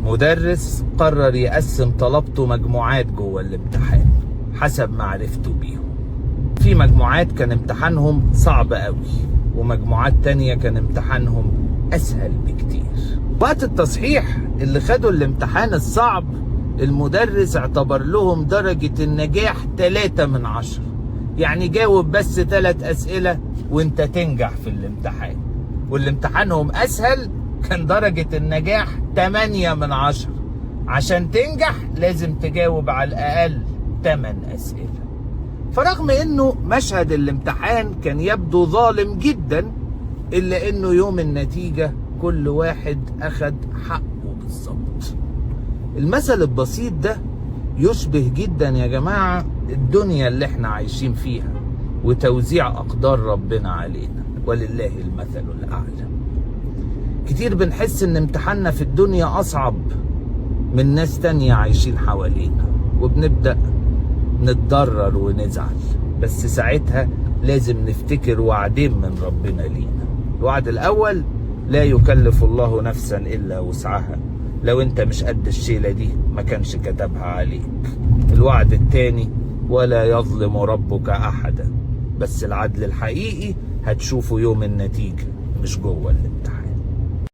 مدرس قرر يقسم طلبته مجموعات جوه الامتحان حسب معرفته بيهم. في مجموعات كان امتحانهم صعب قوي، ومجموعات تانية كان امتحانهم اسهل بكتير. وقت التصحيح اللي خدوا الامتحان الصعب، المدرس اعتبر لهم درجة النجاح 3 من 10، يعني جاوب بس 3 اسئلة وانت تنجح في الامتحان. واللي امتحانهم اسهل كان درجة النجاح 8 من 10، عشان تنجح لازم تجاوب على الاقل 8 اسئلة. فرغم انه مشهد الامتحان كان يبدو ظالم جدا، الا انه يوم النتيجة كل واحد اخد حقه بالظبط. المثل البسيط ده يشبه جدا يا جماعة الدنيا اللي احنا عايشين فيها وتوزيع اقدار ربنا علينا، ولله المثل الاعلى. كتير بنحس ان امتحاننا في الدنيا اصعب من ناس تانية عايشين حوالينا، وبنبدأ نتضرر ونزعل. بس ساعتها لازم نفتكر وعدين من ربنا لينا. الوعد الاول: لا يكلف الله نفسا الا وسعها، لو انت مش قد الشيلة دي ما كانش كتبها عليك. الوعد التاني: ولا يظلم ربك احدا، بس العدل الحقيقي هتشوفه يوم النتيجة مش جوه الامتحان.